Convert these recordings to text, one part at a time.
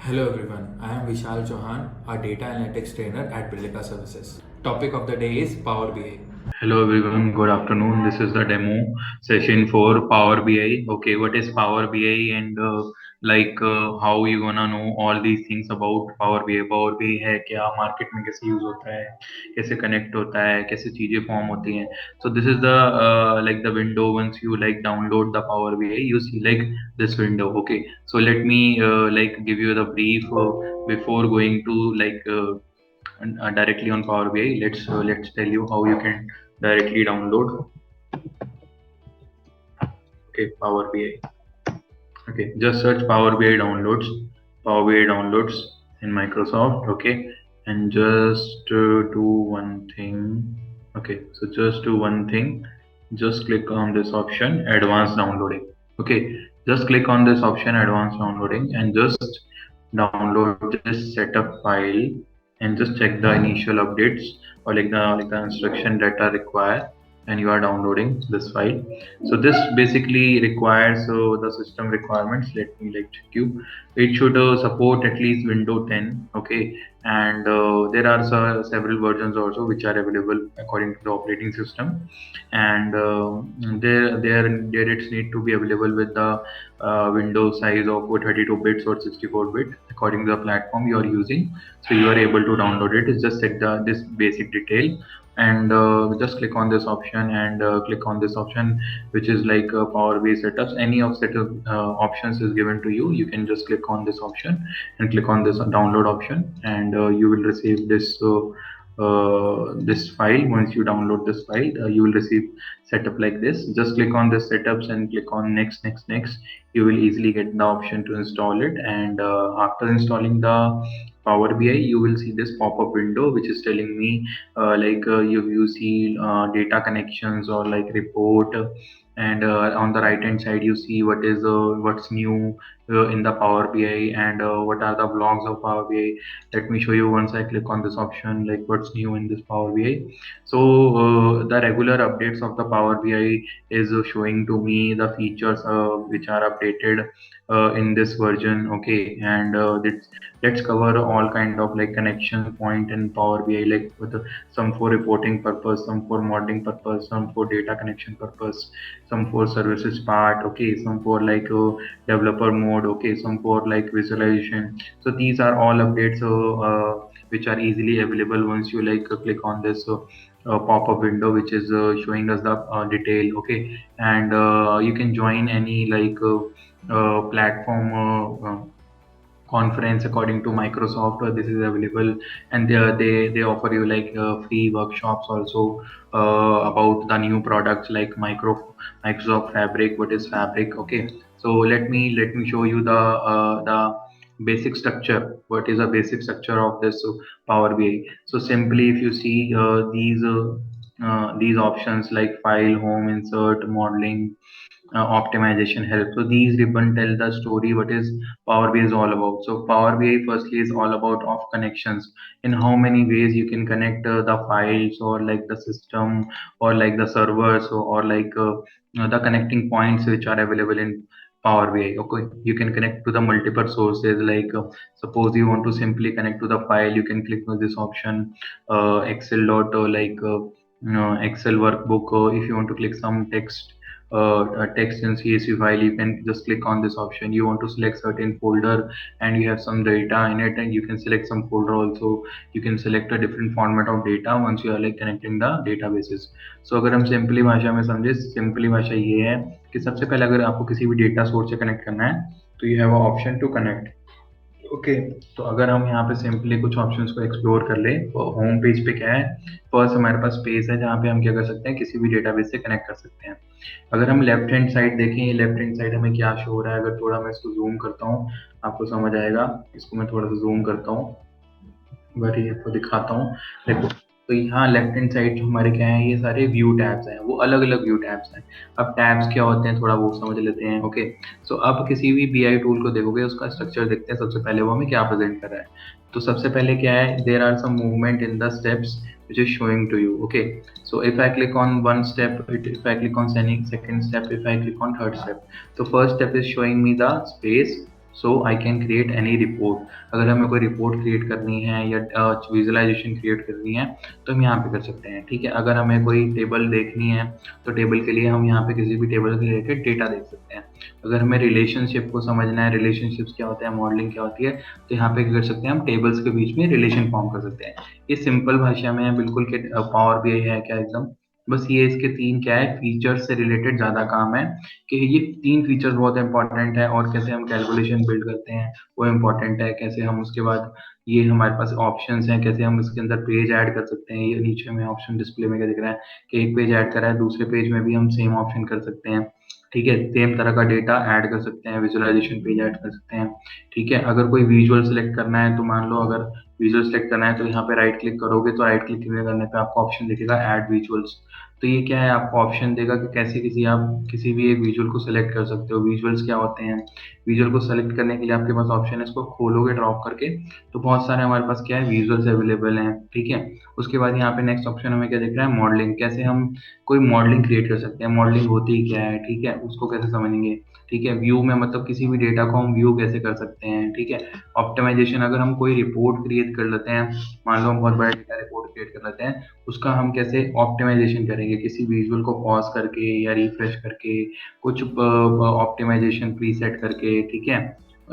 Hello everyone, I am Vishal Chauhan, a data analytics trainer at Brilica Services. Topic of the day is Power BI. Hello everyone, good afternoon. This is the demo session for Power BI. Okay, what is Power BI and how you gonna know all these things about Power BI? Power BI है क्या, market में कैसे use होता है, कैसे connect होता है, कैसे चीजें फॉर्म होती हैं. So this is the the window. Once you download the Power BI, you see this window. Okay, so let me give you the brief before going to directly on Power BI. Let's tell you how you can directly download. Okay, Power BI. Okay, just search Power BI downloads. Power BI downloads in Microsoft. Okay, and just do one thing. Okay, so just do one thing. Just click on this option, Advanced Downloading. Okay, just click on this option, Advanced Downloading, and just download this setup file and just check the initial updates or the instruction that are required, and you are downloading this file. So this basically requires the system requirements. Let me check you. It should support at least Windows 10. Okay, and there are several versions also which are available according to the operating system, and there it need to be available with the window size of 32 bits or 64 bit according to the platform you are using. So you are able to download it. Just set this basic detail, and just click on this option, and click on this option which is Power BI setups. Any of setup options is given to you. You can just click on this option and click on this download option, and you will receive this file. Once you download this file, you will receive setup like this. Just click on the setups and click on next. You will easily get the option to install it, and after installing the Power BI, you will see this pop-up window which is telling me you see data connections or report, and on the right hand side you see what's new in the Power BI, and what are the blogs of Power BI. Let me show you once I click on this option, like what's new in this Power BI. So the regular updates of the Power BI is showing to me the features which are updated in this version. Okay, and let's cover all kind of connection point in Power BI, like with some for reporting purpose, some for modeling purpose, some for data connection purpose, some for services part. Okay, some for developer mode. Okay, some for visualization. So these are all updates which are easily available once you click on this pop-up window which is showing us the detail. Okay, and you can join any platform conference according to Microsoft. This is available, and they offer you free workshops also about the new products like Microsoft Fabric. What is Fabric? Okay, so let me show you the basic structure. What is the basic structure of this Power BI? So simply, if you see these options like file, home, insert, modeling, optimization help. So these ribbon tell the story what is Power BI is all about. So Power BI firstly is all about of connections. In how many ways you can connect the files or the system or the servers, or the connecting points which are available in Power BI. Okay, you can connect to the multiple sources. Suppose you want to simply connect to the file, you can click on this option, Excel dot Excel workbook. If you want to click some text in CSV file, you can just click on this option. You want to select certain folder and you have some data in it, and you can select some folder also. You can select a different format of data once you are connecting the databases. So अगर हम simply भाषा में समझे, simply भाषा ये है कि सबसे पहले अगर आपको किसी भी डेटा सोर्स से कनेक्ट करना है तो you have option to connect. Okay, तो अगर हम यहाँ पे सिंपली कुछ ऑप्शंस को एक्सप्लोर कर ले, तो होम पेज पे क्या है, फर्स्ट हमारे पास पेज है जहाँ पे हम क्या कर सकते हैं, किसी भी डेटाबेस से कनेक्ट कर सकते हैं. अगर हम लेफ्ट हैंड साइड देखें, लेफ्ट हैंड साइड हमें क्या शो हो रहा है, अगर थोड़ा मैं इसको जूम करता हूँ आपको समझ आएगा. इसको मैं थोड़ा सा जूम करता हूँ, वही आपको दिखाता हूँ. देखो, तो यहाँ लेफ्ट हैंड साइड जो हमारे क्या है, ये सारे व्यू टैब्स हैं, वो अलग अलग व्यू टैब्स हैं. अब टैब्स क्या होते हैं थोड़ा वो समझ लेते हैं. ओके, सो अब किसी भी बीआई टूल को देखोगे, उसका स्ट्रक्चर देखते हैं. सबसे पहले वो हमें क्या प्रेजेंट कर रहा है. तो सबसे पहले क्या है, there are some movement in the steps which is showing to you. Okay, so if I click on one step, if I click on second step, if I click on third step, so first step is showing me the space. So I can create any report. अगर हमें कोई report create करनी है या visualisation create करनी है तो हम यहाँ पे कर सकते हैं, ठीक है। अगर हमें कोई टेबल देखनी है तो टेबल के लिए हम यहाँ पे किसी भी टेबल के रिलेटेड डेटा देख सकते हैं। अगर हमें रिलेशनशिप को समझना है, रिलेशनशिप्स क्या होते हैं, मॉडलिंग क्या होती है, तो यहाँ पे क्या कर सकते हैं, हम टेबल्स के बीच में रिलेशन फॉर्म कर सकते हैं। ये सिंपल भाषा में है बिल्कुल कि पावर बीआई है क्या एकदम, बस ये इसके तीन क्या है, फीचर्स से रिलेटेड ज्यादा काम है कि ये तीन फीचर्स बहुत इंपॉर्टेंट है, और कैसे हम कैलकुलेशन बिल्ड करते हैं वो इम्पोर्टेंट है, कैसे हम उसके बाद ये हमारे पास ऑप्शंस हैं, कैसे हम इसके अंदर पेज ऐड कर सकते हैं। ये नीचे में ऑप्शन डिस्प्ले में क्या दिख रहा है कि एक पेज ऐड करा है, दूसरे पेज में भी हम सेम ऑप्शन कर सकते हैं, ठीक है। सेम तरह का डेटा ऐड कर सकते हैं, विजुअलाइजेशन पेज ऐड कर सकते हैं, ठीक है। अगर कोई विजुअल सेलेक्ट करना है तो मान लो अगर विजुअल सेलेक्ट करना है तो यहाँ पे राइट क्लिक करोगे तो राइट क्लिक करने पे आपको ऑप्शन दिखेगा ऐड विजुअल्स। तो ये क्या है, आपको ऑप्शन देगा कि कैसे आप किसी भी एक विजुअल को सेलेक्ट कर सकते हो। विजुअल्स क्या होते हैं, विजुअल को सेलेक्ट करने के लिए आपके पास ऑप्शन है, इसको खोलोगे ड्रॉप करके तो बहुत सारे हमारे पास क्या है, विजुअल्स अवेलेबल हैं, ठीक है। उसके बाद यहाँ पे नेक्स्ट ऑप्शन हमें क्या दिख रहा है, मॉडलिंग। कैसे हम कोई मॉडलिंग क्रिएट कर सकते हैं, मॉडलिंग होती क्या है, ठीक है, उसको कैसे समझेंगे, ठीक है। व्यू में मतलब किसी भी डेटा को हम व्यू कैसे कर सकते हैं, ठीक है। ऑप्टिमाइजेशन, अगर हम कोई रिपोर्ट क्रिएट कर लेते हैं, मान लो हम बहुत बड़ा डेटा रिपोर्ट क्रिएट कर लेते हैं, उसका हम कैसे ऑप्टिमाइजेशन करेंगे, किसी विजुअल को पॉज करके या रिफ्रेश करके, कुछ ऑप्टिमाइजेशन प्रीसेट करके, ठीक है।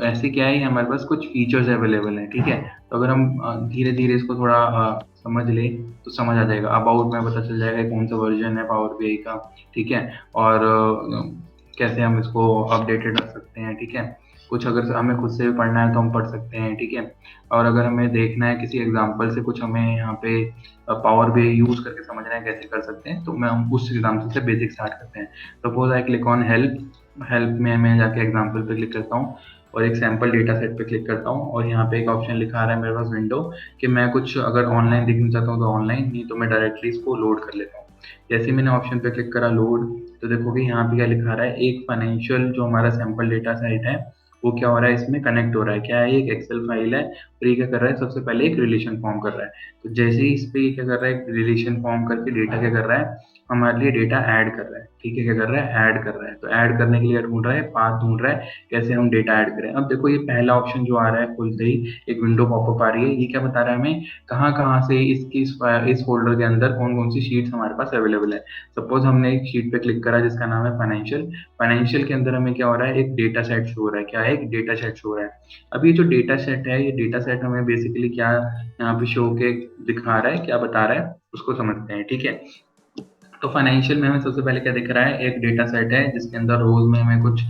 ऐसे क्या है, हमारे पास कुछ फीचर्स अवेलेबल हैं, ठीक है। तो अगर हम धीरे धीरे इसको थोड़ा समझ ले तो समझ आ जाएगा। अबाउट में पता चल जाएगा कौन सा वर्जन है पावर बीआई का, ठीक है। और कैसे हम इसको अपडेटेड रख सकते हैं, ठीक है। कुछ अगर हमें खुद से पढ़ना है तो हम पढ़ सकते हैं, ठीक है। और अगर हमें देखना है किसी एग्जांपल से, कुछ हमें यहाँ पे पावर बीआई यूज करके समझना है कैसे कर सकते हैं, तो मैं हम उस एग्जांपल से बेसिक स्टार्ट करते हैं। Suppose I click on help, help में मैं जाके एग्जांपल पे क्लिक करता हूँ और एक सैंपल डेटा सेट पे क्लिक करता हूँ, और यहाँ पे एक ऑप्शन लिखा आ रहा है मेरे पास विंडो कि मैं कुछ अगर ऑनलाइन देखना चाहता हूँ तो ऑनलाइन, नहीं तो मैं डायरेक्टली इसको लोड कर लेता हूँ। जैसे ही मैंने ऑप्शन पे क्लिक करा लोड, तो देखोगे यहाँ पे क्या लिखा आ रहा है, एक फाइनेंशियल जो हमारा सैंपल डेटा सेट है वो क्या हो रहा है, इसमें कनेक्ट हो रहा है। क्या है, एक एक्सेल फाइल है और ये क्या कर रहा है, सबसे पहले एक रिलेशन फॉर्म कर रहा है। तो जैसे ही इस पे ये क्या कर रहा है, एक रिलेशन फॉर्म करके डेटा क्या कर रहा है, हमारे लिए डेटा ऐड कर रहा है, ठीक है। क्या कर रहा है, ऐड कर रहा है। तो ऐड करने के लिए ढूंढ रहा है, पाथ ढूंढ रहा है कैसे हम डेटा ऐड करें। अब देखो ये पहला ऑप्शन जो आ रहा है, खुलते ही एक विंडो पॉपअप आ रही है, ये क्या बता रहा है हमें, कहाँ कहाँ से इस फोल्डर के अंदर कौन कौन सी शीट्स हमारे पास अवेलेबल है। सपोज हमने एक शीट पे क्लिक करा जिसका नाम है फाइनेंशियल, फाइनेंशियल के अंदर हमें क्या हो रहा है, एक डेटा सेट शो हो रहा है। क्या है, एक डेटा सेट शो हो रहा है। अब ये जो डेटा सेट है, ये डेटा सेट हमें बेसिकली क्या यहाँ पे शो के दिखा रहा है, क्या बता रहा है, उसको समझते हैं, ठीक है। तो फाइनेंशियल में हमें सबसे पहले क्या दिख रहा है, एक डेटा सेट है जिसके अंदर रोज में हमें कुछ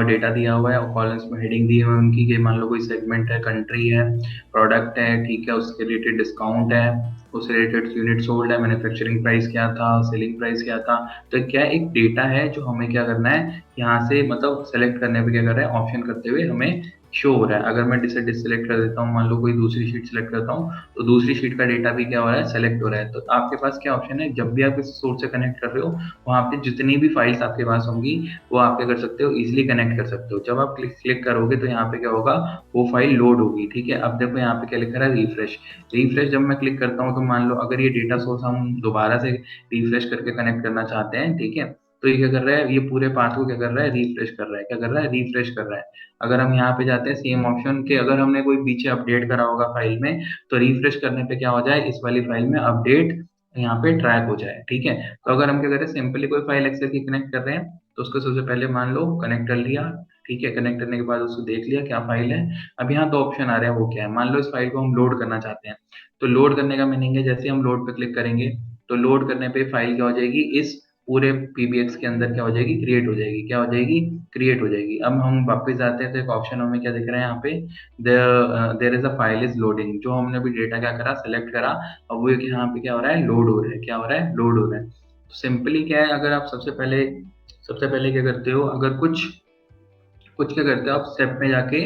डेटा दिया हुआ है और कॉलम्स में हेडिंग दी हुई है उनकी, कि मान लो कोई सेगमेंट है, कंट्री है, प्रोडक्ट है, ठीक है, उसके रिलेटेड डिस्काउंट है, उससे रिलेटेड यूनिट सोल्ड है, मैन्युफैक्चरिंग प्राइस क्या था, सेलिंग प्राइस क्या था। तो क्या एक डेटा है जो हमें क्या करना है, यहाँ से मतलब सेलेक्ट करने पे क्या कर रहा है, ऑप्शन करते हुए हमें शो हो रहा है। अगर मैं डिससेलेक्ट कर देता हूँ, मान लो कोई दूसरी शीट सेलेक्ट करता हूँ, तो दूसरी शीट का डेटा भी क्या हो रहा है, सेलेक्ट हो रहा है। तो आपके पास क्या ऑप्शन है, जब भी आप किसी सोर्स से कनेक्ट कर रहे हो, वहाँ पे जितनी भी फाइल्स आपके पास होंगी वो आप क्या कर सकते हो, इजिली कनेक्ट कर सकते हो। जब आप क्लिक करोगे तो यहाँ पे क्या होगा, वो फाइल लोड होगी, ठीक है। अब देखो यहाँ पे क्या लिखा है, रिफ्रेश। रिफ्रेश जब मैं क्लिक करता हूँ तो मान लो अगर ये डेटा सोर्स हम दोबारा से रिफ्रेश करके कनेक्ट करना चाहते हैं, ठीक है, तो ये क्या कर रहा है, ये पूरे पाथ को क्या कर रहा है, रिफ्रेश कर रहा है। क्या कर रहा है, रिफ्रेश कर रहा है। अगर हम यहाँ पे जाते हैं सेम ऑप्शन के, अगर हमने कोई पीछे अपडेट करा होगा फाइल में, तो रिफ्रेश करने पे क्या हो जाए, इस वाली फाइल में अपडेट यहाँ पे ट्रैक हो जाए, ठीक है। तो अगर हम क्या करें, सिंपली कोई फाइल एक्सेल की कनेक्ट कर रहे हैं, तो उसको सबसे पहले मान लो कनेक्ट कर लिया, ठीक है। कनेक्ट करने के बाद उसको देख लिया क्या फाइल है। अब यहाँ दो ऑप्शन आ रहे हैं, वो क्या है, मान लो इस फाइल को हम लोड करना चाहते हैं। तो लोड करने का मीनिंग है, जैसे हम लोड पे क्लिक करेंगे तो लोड करने पे फाइल क्या हो जाएगी, इस पूरे पीबीएक्स के अंदर क्या हो जाएगी, क्रिएट हो जाएगी। क्या हो जाएगी, क्रिएट हो जाएगी। अब हम वापस आते हैं तो एक ऑप्शन हमें क्या दिख रहा है यहाँ पे, there is a file is loading. जो हमने भी डेटा क्या करा, सेलेक्ट करा, अब वो यहाँ पे क्या हो रहा है, लोड हो रहा है। क्या हो रहा है, लोड हो रहा है। तो सिंपली क्या है, अगर आप सबसे पहले क्या करते हो, अगर कुछ कुछ क्या करते हो आप, स्टेप में जाके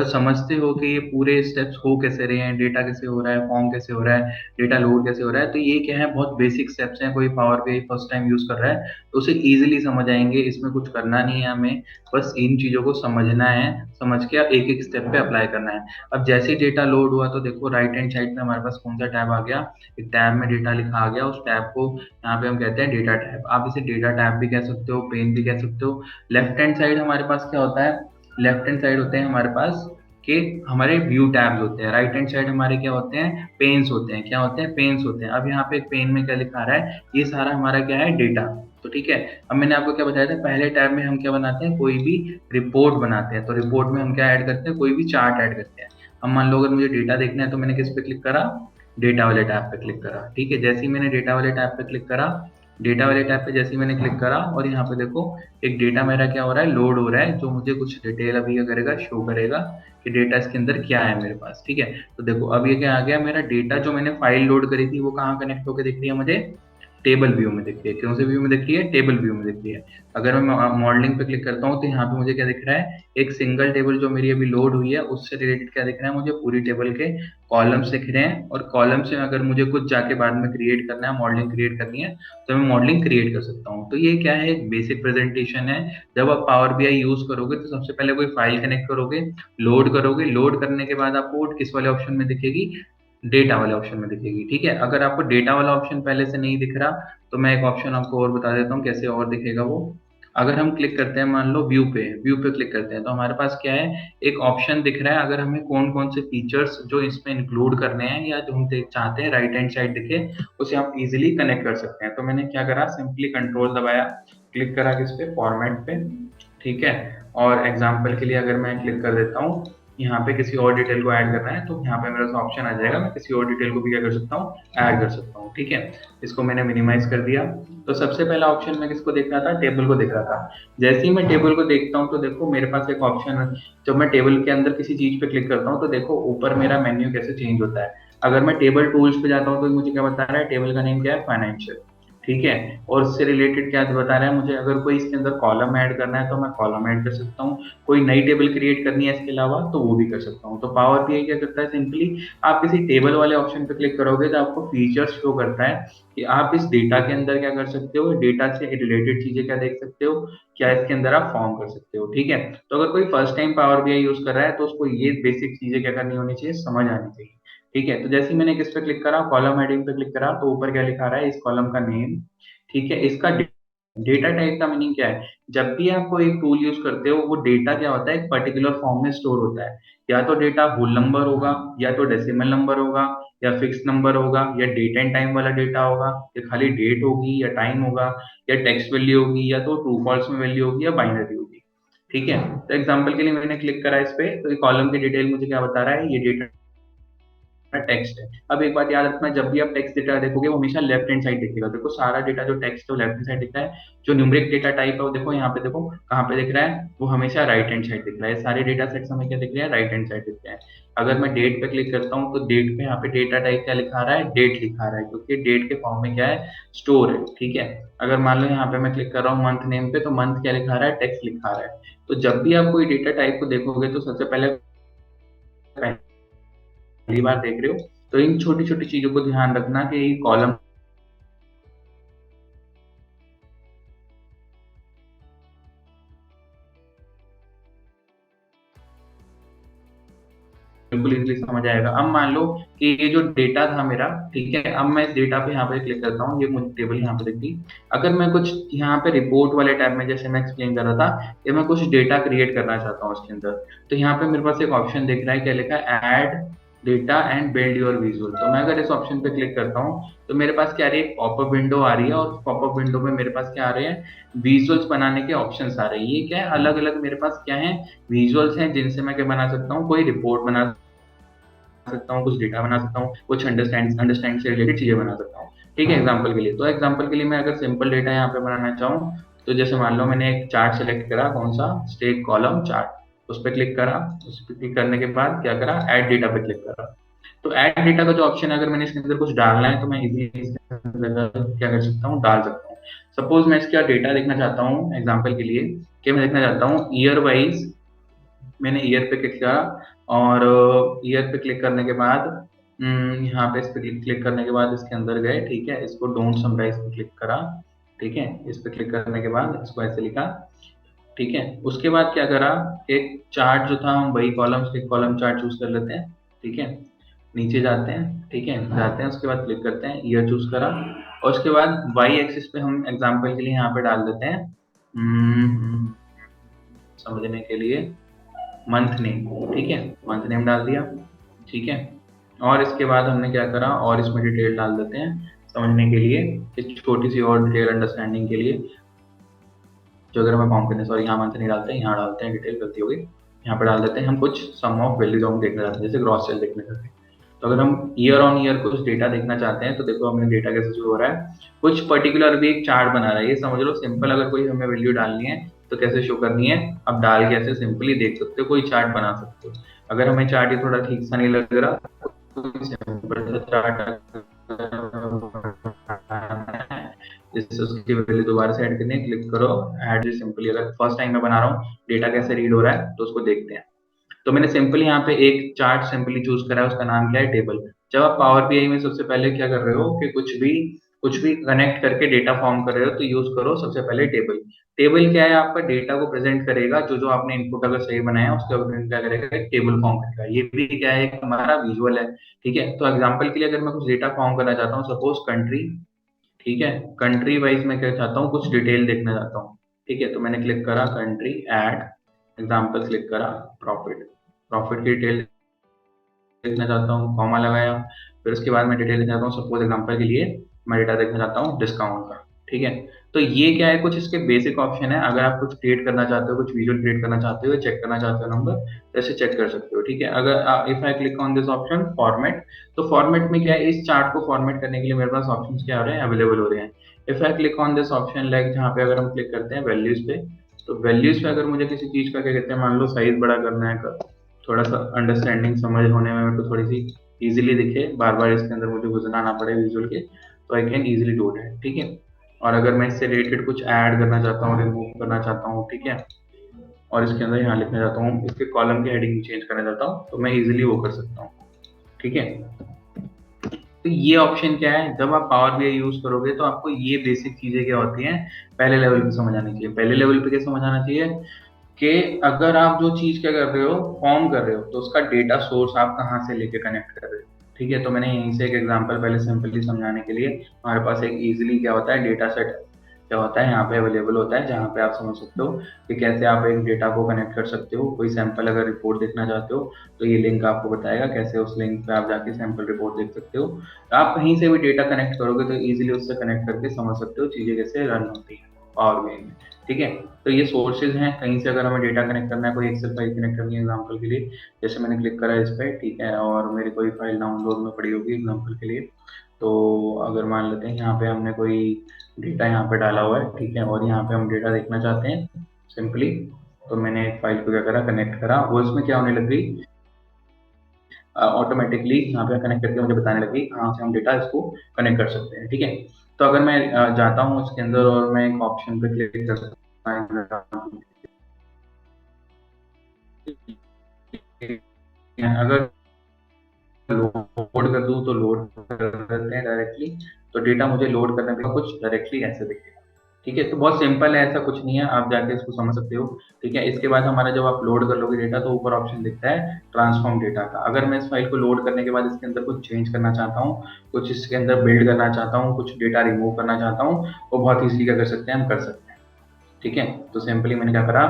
समझते हो कि ये पूरे स्टेप्स हो कैसे रहे हैं, डेटा कैसे हो रहा है, फॉर्म कैसे हो रहा है, डेटा लोड कैसे हो रहा है। तो ये क्या है, बहुत बेसिक स्टेप्स हैं। कोई power BI first time use कर रहा है तो उसे इजीली समझ आएंगे, इसमें कुछ करना नहीं है हमें, बस इन चीजों को समझना है, समझ के एक एक स्टेप पे अप्लाई करना है। अब जैसे ही डेटा लोड हुआ तो देखो राइट हैंड साइड में हमारे पास कौन सा टैब आ गया, एक टैब में डेटा लिखा आ गया। उस टैब को यहाँ पे हम कहते हैं डेटा टैब। आप इसे डेटा टैब भी कह सकते हो, पेन भी कह सकते हो। लेफ्ट हैंड साइड हमारे पास क्या होता है, लेफ्ट हैंड साइड होते हैं हमारे पास कि हमारे व्यू टैब्स होते हैं, राइट हैंड साइड हमारे क्या होते हैं, पेन्स होते हैं। क्या होते हैं? पेन्स होते हैं। अब यहाँ पे एक पेन में क्या लिखा रहा है, ये सारा हमारा क्या है, डेटा। तो ठीक है, अब मैंने आपको क्या बताया था, पहले टैब में हम क्या बनाते हैं, कोई भी रिपोर्ट बनाते हैं। तो रिपोर्ट में हम क्या ऐड करते हैं, कोई भी चार्ट ऐड करते हैं। अब मान लो अगर मुझे डेटा देखना है तो मैंने किस पे क्लिक करा, डेटा वाले टैब पे क्लिक करा। ठीक है, जैसे ही मैंने डेटा वाले टैब पे क्लिक करा, डेटा वाले टैब पे जैसे ही मैंने क्लिक करा, और यहाँ पे देखो एक डेटा मेरा क्या हो रहा है, लोड हो रहा है, जो मुझे कुछ डिटेल अभी क्या करेगा, शो करेगा कि डेटा इसके अंदर क्या है मेरे पास। ठीक है, तो देखो अब ये क्या आ गया, मेरा डेटा जो मैंने फाइल लोड करी थी वो कहाँ कनेक्ट होकर दिख रही है मुझे, टेबल व्यू में दिख रही है। कौन से व्यू में दिख रही है, टेबल व्यू में दिख रही है। अगर मैं मॉडलिंग पे क्लिक करता हूँ तो यहाँ पे मुझे क्या दिख रहा है, एक सिंगल टेबल जो मेरी अभी लोड हुई है उससे रिलेटेड क्या दिख रहा है, मुझे पूरी टेबल के कॉलम्स दिख रहे हैं। और कॉलम से अगर मुझे कुछ जाके बाद में क्रिएट करना है, मॉडलिंग क्रिएट करनी है, तो मैं मॉडलिंग क्रिएट कर सकता हूँ। तो ये क्या है, एक बेसिक प्रेजेंटेशन है। जब आप पावर बीआई यूज करोगे तो सबसे पहले कोई फाइल कनेक्ट करोगे, लोड करोगे, लोड करने के बाद आपको किस वाले ऑप्शन में दिखेगी, डेटा वाले ऑप्शन में दिखेगी। ठीक है, अगर आपको डेटा वाला ऑप्शन पहले से नहीं दिख रहा तो मैं एक ऑप्शन आपको और बता देता हूँ कैसे और दिखेगा वो। अगर हम क्लिक करते हैं, मान लो व्यू पे क्लिक करते हैं, तो हमारे पास क्या है, एक ऑप्शन दिख रहा है। अगर हमें कौन कौन से फीचर्स जो इसमें इंक्लूड करने हैं या जो हम चाहते हैं राइट हैंड साइड दिखे, उसे हम इजीली कनेक्ट कर सकते हैं। तो मैंने क्या करा, सिंपली कंट्रोल दबाया, क्लिक करा किस पे, फॉर्मेट पे। ठीक है, और एग्जाम्पल के लिए अगर मैं क्लिक कर देता हूँ, यहाँ पे किसी और डिटेल को ऐड करना है तो यहाँ पे मेरा ऑप्शन आ जाएगा, मैं किसी और डिटेल को भी क्या कर सकता हूँ, ऐड कर सकता हूँ। ठीक है, इसको मैंने मिनिमाइज कर दिया। तो सबसे पहला ऑप्शन मैं किसको देख रहा था, टेबल को देख रहा था। जैसे ही मैं टेबल को देखता हूँ तो देखो मेरे पास एक ऑप्शन, जब मैं टेबल के अंदर किसी चीज पे क्लिक करता हूँ तो देखो ऊपर मेरा मेन्यू कैसे चेंज होता है। अगर मैं टेबल टूल्स पे जाता हूँ तो मुझे क्या बता रहा है, टेबल का नेम क्या है, फाइनेंशियल। ठीक है, और उससे रिलेटेड क्या बता रहा है मुझे, अगर कोई इसके अंदर कॉलम ऐड करना है तो मैं कॉलम ऐड कर सकता हूँ, कोई नई टेबल क्रिएट करनी है इसके अलावा तो वो भी कर सकता हूँ। तो पावर बीआई क्या करता है, सिंपली आप किसी टेबल वाले ऑप्शन पे क्लिक करोगे तो आपको फीचर्स शो करता है कि आप इस डेटा के अंदर क्या कर सकते हो, डेटा से रिलेटेड चीजें क्या देख सकते हो, क्या इसके अंदर आप फॉर्म कर सकते हो। ठीक है, तो अगर कोई first time power BI use कर रहा है तो उसको ये बेसिक चीजें क्या करनी होनी चाहिए, समझ आनी चाहिए। ठीक है, तो जैसे ही मैंने किस पे क्लिक करा, कॉलम हेडिंग पे क्लिक करा, तो ऊपर क्या लिखा रहा है, इस कॉलम का नेम। ठीक है, इसका डेटा टाइप का मीनिंग क्या है, जब भी आप कोई एक टूल यूज करते हो वो डेटा क्या होता है, एक पर्टिकुलर फॉर्म में स्टोर होता है। या तो डेटा होल नंबर होगा, या तो डेसिमल नंबर होगा, या फिक्स नंबर होगा, या डेट एंड टाइम वाला डेटा होगा, या खाली डेट होगी या टाइम होगा, या टेक्स्ट वैल्यू होगी, या तो ट्रू फॉल्स में वैल्यू होगी, या बाइनरी होगी। ठीक है, तो एग्जाम्पल के लिए मैंने क्लिक करा इस पे, तो कॉलम की डिटेल मुझे क्या बता रहा है, ये डेटा टेक्स्ट है। अब एक बात याद रखना, जब भी आप टेक्स्ट डेटा देखोगे वो हमेशा लेफ्ट हैंड साइड दिखेगा। देखो सारा डेटा जो टेक्स्ट है वो लेफ्ट हैंड साइड दिख रहा है, जो न्यूमेरिक डेटा टाइप है वो देखो यहाँ पे, देखो कहाँ पे दिख रहा है, वो हमेशा राइट हैंड साइड दिख रहा है। सारे डेटा सेट्स हमें क्या दिख रहे हैं, राइट हैंड साइड दिख रहे हैं। अगर मैं डेट पे क्लिक करता हूँ तो डेट पे यहाँ पे डेटा टाइप क्या लिखा रहा है, डेट लिखा रहा है, क्योंकि डेट के फॉर्म में क्या है, स्टोर है। ठीक है, अगर मान लो यहाँ पे मैं क्लिक कर रहा हूँ मंथ नेम पे, तो मंथ क्या लिखा रहा है, टेक्स्ट लिखा रहा है। तो जब भी आप कोई डेटा टाइप को देखोगे तो सबसे पहले पहली बार देख रहे हो तो इन छोटी छोटी चीजों को ध्यान रखना कि कॉलम बिल्कुल इजीली समझ आएगा। अब मान लो कि ये जो डेटा था मेरा, ठीक है, अब मैं इस डेटा पे यहाँ पे क्लिक करता हूँ, ये मुझे टेबल यहाँ पे दिख गई। अगर मैं कुछ यहाँ पे रिपोर्ट वाले टैब में, जैसे मैं एक्सप्लेन कर रहा था कि मैं कुछ डेटा क्रिएट करना चाहता हूँ उसके अंदर, तो यहाँ पे मेरे पास एक ऑप्शन दिख रहा है, क्या लिखा है, add data and build your visual. तो मैं अगर इस ऑप्शन पे क्लिक करता हूँ तो मेरे पास क्या आ रही है, पॉपअप विंडो आ रही है, और पॉपअप विंडो में मेरे पास क्या आ रहे हैं, विजुअल्स बनाने के ऑप्शंस आ रहे हैं। ये क्या है, अलग अलग मेरे पास क्या है, विजुअल्स हैं जिनसे मैं क्या बना सकता हूँ, कोई रिपोर्ट बना सकता हूँ, कुछ डेटा बना सकता हूँ, कुछ अंडरस्टैंड से रिलेटेड चीजें बना सकता हूँ। ठीक है, एग्जाम्पल के लिए, तो एग्जाम्पल के लिए मैं अगर सिंपल डेटा यहाँ पे बनाना चाहूँ, तो जैसे मान लो मैंने एक चार्ट सेलेक्ट करा, कौन सा, स्टेक कॉलम चार्ट, उस पर क्लिक करा। उस पर क्लिक करने के बाद क्या करा, ऐड डेटा पे क्लिक करा। तो ऐड डेटा का जो ऑप्शन है, अगर मैंने इसके अंदर कुछ डालना है तो मैं इजीली क्या कर सकता हूँ, डाल सकता हूँ। सपोज मैं इसका डेटा देखना चाहता हूँ, एग्जाम्पल के लिए कि मैं देखना चाहता हूँ ईयर वाइज, मैंने ईयर पे क्लिक किया, और ईयर पे क्लिक करने के बाद यहाँ पे इस पे क्लिक करने के बाद इसके अंदर गए। ठीक है, इसको डोंट समराइज पे क्लिक करा। ठीक है, इस पे क्लिक करने के बाद इसको ऐसे लिखा। ठीक है, उसके बाद क्या करा, एक चार्ट जो था, हम वही कॉलम, एक कॉलम चार्ट चूज कर लेते हैं। ठीक है, नीचे जाते हैं, ठीक है, जाते हैं, उसके बाद क्लिक करते हैं, ईयर चूज करा, और उसके बाद वाई एक्सिस पे हम एग्जाम्पल के लिए यहाँ पे डाल देते हैं, समझने के लिए मंथ नेम, ठीक है, मंथ नेम डाल दिया, ठीक है। और इसके बाद हमने क्या करा, और इसमें डिटेल डाल देते हैं समझने के लिए, एक छोटी सी और डिटेल अंडरस्टैंडिंग के लिए, जो अगर हमें फॉर्म करने, सॉरी यहाँ मंथ नहीं डालते हैं, यहाँ डालते हैं, डिटेल गलती हो गई, यहाँ पे डाल देते हैं हम कुछ सम ऑफ वैल्यूज हम देखना चाहते हैं, जैसे ग्रॉस सेल देखना चाहते हैं। तो अगर हम ईयर ऑन ईयर कुछ डेटा देखना चाहते हैं, तो देखो हमने डेटा कैसे शो हो रहा है, कुछ पर्टिकुलर भी एक चार्ट बना रहा है, ये समझ लो सिंपल, अगर कोई हमें वैल्यू डालनी है तो कैसे शो करनी है, अब डाल के ऐसे सिंपली देख सकते हो, कोई चार्ट बना सकते हो। अगर हमें चार्ट ये थोड़ा ठीक सा नहीं लग रहा, तो सिंपल सा चार्ट जिससे उसकी वैल्यू दोबारा से ऐड करनी है, क्लिक करो ऐड, सिंपली अगर फर्स्ट टाइम मैं बना रहा हूँ डेटा कैसे रीड हो रहा है तो उसको देखते हैं। तो मैंने सिंपली यहाँ पे एक चार्ट सिंपली चूज करा है, उसका नाम क्या है, टेबल। जब आप पावर बीआई में सबसे पहले क्या कर रहे हो कि कुछ भी कनेक्ट करके डेटा फॉर्म कर रहे हो, तो यूज करो सबसे पहले टेबल। टेबल क्या है, आपका डेटा को प्रेजेंट करेगा, जो जो आपने इनपुट अगर सही बनाया उसके ऊपर क्या करेगा, एक टेबल फॉर्म करेगा। ये भी क्या है, एक हमारा विजुअल है, ठीक है। तो एग्जाम्पल के लिए अगर मैं कुछ डेटा फॉर्म करना चाहता हूँ, सपोज कंट्री, ठीक है, कंट्री वाइज मैं क्या चाहता हूँ, कुछ डिटेल देखना चाहता हूँ, ठीक है। तो मैंने क्लिक करा कंट्री, ऐड एग्जाम्पल, क्लिक करा प्रॉफिट, प्रॉफिट की डिटेल देखना चाहता हूँ, कॉमा लगाया, फिर उसके बाद मैं डिटेल देखना चाहता हूँ, सपोज एग्जांपल के लिए मैं डेटा देखना चाहता हूँ डिस्काउंट का, ठीक है। तो ये क्या है, कुछ इसके बेसिक ऑप्शन है, अगर आप कुछ क्रिएट करना चाहते हो, कुछ विजुअल क्रिएट करना चाहते हो, चेक करना चाहते हो नंबर, तो ऐसे चेक कर सकते हो, ठीक है। अगर if I click on this option format, तो फॉर्मेट में क्या है, इस चार्ट को फॉर्मेट करने के लिए मेरे पास ऑप्शन क्या हो रहे हैं, अवेलेबल हो रहे हैं। If I click on this option, like जहाँ पे अगर हम क्लिक करते हैं वैल्यूज पे, तो वैल्यूज पे अगर मुझे किसी चीज का क्या कहते हैं, मान लो साइज बड़ा करना है, थोड़ा सा अंडरस्टैंडिंग समझ होने में मेरे को थोड़ी सी इजीली दिखे, बार बार इसके अंदर मुझे घुसना ना पड़े विजुअल के, तो I can easily do it, ठीक है। और अगर मैं इससे रिलेटेड कुछ ऐड करना चाहता हूँ, रिमूव करना चाहता हूँ, ठीक है, और इसके अंदर यहाँ लिखना चाहता हूँ, इसके कॉलम की हेडिंग चेंज करना चाहता हूँ, तो मैं इजीली वो कर सकता हूँ, ठीक है। तो ये ऑप्शन क्या है, जब आप पावर बीआई यूज करोगे तो आपको ये बेसिक चीजें क्या होती हैं, पहले लेवल पे समझ आनी चाहिए। पहले लेवल पे क्या समझ आना चाहिए कि अगर आप जो चीज क्या कर रहे हो, फॉर्म कर रहे हो, तो उसका डेटा सोर्स आप कहाँ से लेके कनेक्ट कर रहे हो, ठीक है। तो मैंने यहीं से एक एग्जांपल पहले सिंपली समझाने के लिए, हमारे पास एक इजीली क्या होता है, डेटा सेट क्या होता है यहाँ पे अवेलेबल होता है, जहाँ पे आप समझ सकते हो कि कैसे आप एक डेटा को कनेक्ट कर सकते हो। कोई सैंपल अगर रिपोर्ट देखना चाहते हो, तो ये लिंक आपको बताएगा कैसे उस लिंक पे आप जाके सैंपल रिपोर्ट देख सकते हो। तो आप कहीं से भी डेटा कनेक्ट करोगे तो इजीली उससे कनेक्ट करके समझ सकते हो चीजें कैसे रन होती है पावर बीआई में, ठीक है। तो ये सोर्सेज हैं, कहीं से अगर हमें डेटा कनेक्ट करना है, कोई एक्सेल फाइल कनेक्ट करनी है एग्जांपल के लिए, जैसे मैंने क्लिक करा इस पर, ठीक है, और मेरी कोई फाइल डाउनलोड में पड़ी होगी एग्जांपल के लिए, तो अगर मान लेते हैं यहाँ पे हमने कोई डेटा यहाँ पे डाला हुआ है, ठीक है, और यहाँ पे हम डेटा देखना चाहते हैं सिंपली, तो मैंने एक फाइल को क्या करा, कनेक्ट करा, वो इसमें क्या होने लग गई, ऑटोमेटिकली यहाँ पे कनेक्ट करके मुझे बताने लगी कहाँ से हम डेटा इसको कनेक्ट कर सकते हैं, ठीक है। तो अगर मैं जाता हूँ इसके अंदर और मैं एक ऑप्शन पे क्लिक कर सकता हूँ, अगर लोड कर दूँ तो लोड कर देते हैं डायरेक्टली, तो डेटा मुझे लोड करने का कुछ डायरेक्टली ऐसे दिखेगा, ठीक है। तो बहुत सिंपल है, ऐसा कुछ नहीं है, आप जाके इसको समझ सकते हो, ठीक है। इसके बाद हमारा जब आप लोड कर लोगे डेटा, तो ऊपर ऑप्शन दिखता है ट्रांसफॉर्म डेटा का। अगर मैं इस फाइल को लोड करने के बाद इसके अंदर कुछ चेंज करना चाहता हूँ, कुछ इसके अंदर बिल्ड करना चाहता हूँ, कुछ डेटा रिमूव करना चाहता हूँ, वो बहुत ईजिली क्या कर सकते हैं, हम कर सकते हैं, ठीक है। तो सिंपली मैंने क्या करा,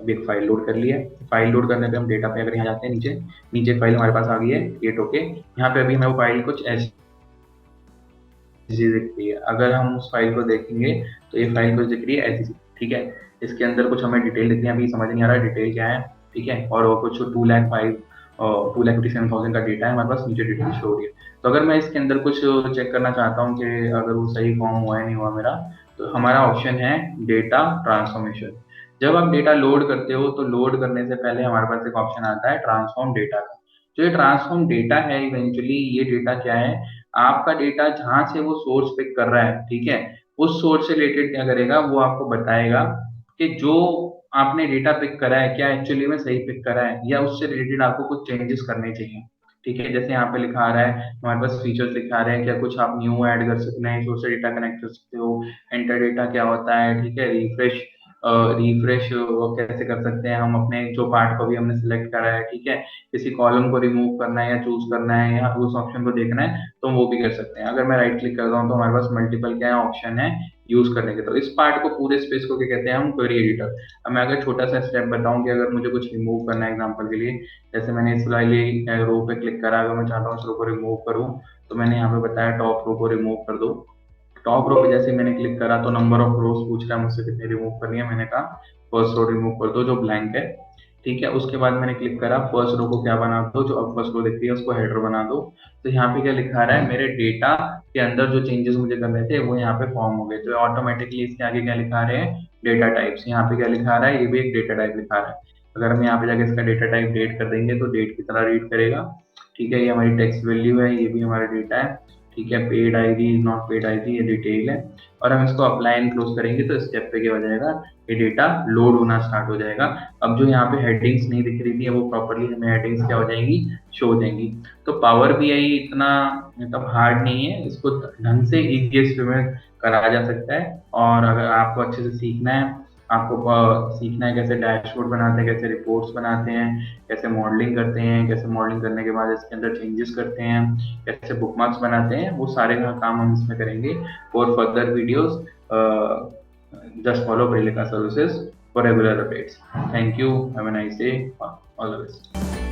अभी एक फाइल लोड कर लिया है। फाइल लोड करने पे हम डेटा पे अगर यहाँ जाते हैं, नीचे नीचे फाइल हमारे पास आ गई है क्रिएट होके, यहाँ पे अभी मैं वो फाइल कुछ ऐसी दिख रही है। अगर हम उस फाइल को देखेंगे तो ये फाइल कुछ दिख रही है ऐसी, ठीक है। इसके अंदर कुछ हमें डिटेल दिख रही है, अभी समझ नहीं आ रहा डिटेल क्या है, ठीक है। और वो कुछ 2,57,000 का डेटा है हमारे पास, नीचे डिटेल शो हो रही है। तो अगर मैं इसके अंदर कुछ चेक करना चाहता हूँ कि अगर वो सही फॉर्म हुआ है नहीं हुआ मेरा, तो हमारा ऑप्शन है डेटा ट्रांसफॉर्मेशन। जब आप डेटा लोड करते हो, तो लोड करने से पहले हमारे पास एक ऑप्शन आता है ट्रांसफॉर्म डेटा का। जो ये ट्रांसफॉर्म डेटा है, इवेंचुअली ये डेटा क्या है, आपका डेटा जहां से वो सोर्स पिक कर रहा है, ठीक है, उस सोर्स से रिलेटेड क्या करेगा, वो आपको बताएगा कि जो आपने डेटा पिक करा है क्या एक्चुअली में सही पिक करा है, या उससे रिलेटेड आपको कुछ चेंजेस करने चाहिए, ठीक है। जैसे यहाँ पे लिखा आ रहा है हमारे पास फीचर्स लिखा आ रहे हैं, क्या कुछ आप न्यू ऐड कर सकते हैं, सोर्स से डेटा कनेक्ट कर सकते हो, एंटर डेटा क्या होता है, ठीक है, रिफ्रेश कैसे कर सकते हैं हम अपने जो पार्ट को भी हमने सिलेक्ट करा है, ठीक है, किसी कॉलम को रिमूव करना है या चूज करना है या उस ऑप्शन को देखना है, तो वो भी कर सकते हैं। अगर मैं राइट क्लिक करता हूँ तो हमारे पास मल्टीपल क्या है ऑप्शन है, यूज करने के। तो इस पार्ट को, पूरे स्पेस को क्या कहते हैं हम, क्वेरी एडिटर। अब मैं अगर छोटा सा स्टेप बताऊं कि अगर मुझे कुछ रिमूव करना है एग्जांपल के लिए, जैसे मैंने इस वाले रो पे क्लिक करा, अगर मैं चाहता हूँ इस रो को रिमूव करूँ, तो मैंने यहाँ पे बताया टॉप रो को रिमूव कर दो। टॉप रो पे जैसे मैंने क्लिक करा तो नंबर ऑफ रोज पूछ रहा है मुझसे कितनी रिमूव करनी है, मैंने कहा फर्स्ट रो रिमूव कर दो जो ब्लैंक है। ठीक है, उसके बाद मैंने क्लिक करा फर्स्ट रो को क्या बना दो, जो अब फर्स्ट रो दिख रही है उसको हेडर बना दो। तो यहाँ पे क्या लिखा रहा है, मेरे डेटा के अंदर जो चेंजेस मुझे करने थे वो यहाँ पे फॉर्म हो गए। तो ऑटोमेटिकली इसके आगे क्या लिखा रहे हैं, डेटा टाइप्स। यहाँ पे क्या लिखा रहा है, ये भी एक डेटा टाइप लिखा रहा है। अगर हम यहाँ पे जाके इसका डेटा टाइप डेट कर देंगे तो डेट की तरह रीड करेगा। ठीक है, ये हमारी टेक्स्ट वैल्यू है, ये भी हमारा डेटा है। ठीक है, paid ID, not paid ID, ये डिटेल है। और हम इसको अप्लाई एंड क्लोज करेंगे तो स्टेप पे क्या हो जाएगा, ये डेटा लोड होना स्टार्ट हो जाएगा। अब जो यहाँ पे हेडिंग्स नहीं दिख रही थी वो प्रॉपर्ली हमें हेडिंग्स क्या हो जाएंगी, शो हो जाएंगी। तो पावर बीआई इतना मतलब हार्ड नहीं है, इसको ढंग से ईजीएस्ट वे में करा जा सकता है। और अगर आपको अच्छे से सीखना है, आपको सीखना है कैसे डैशबोर्ड बनाते हैं, कैसे रिपोर्ट्स बनाते हैं, कैसे मॉडलिंग करते हैं, कैसे मॉडलिंग करने के बाद इसके अंदर चेंजेस करते हैं, कैसे बुकमार्क्स बनाते हैं, वो सारे का काम हम इसमें करेंगे। For further videos just follow Brilica services for regular updates. Thank you. Have a nice day. All the best.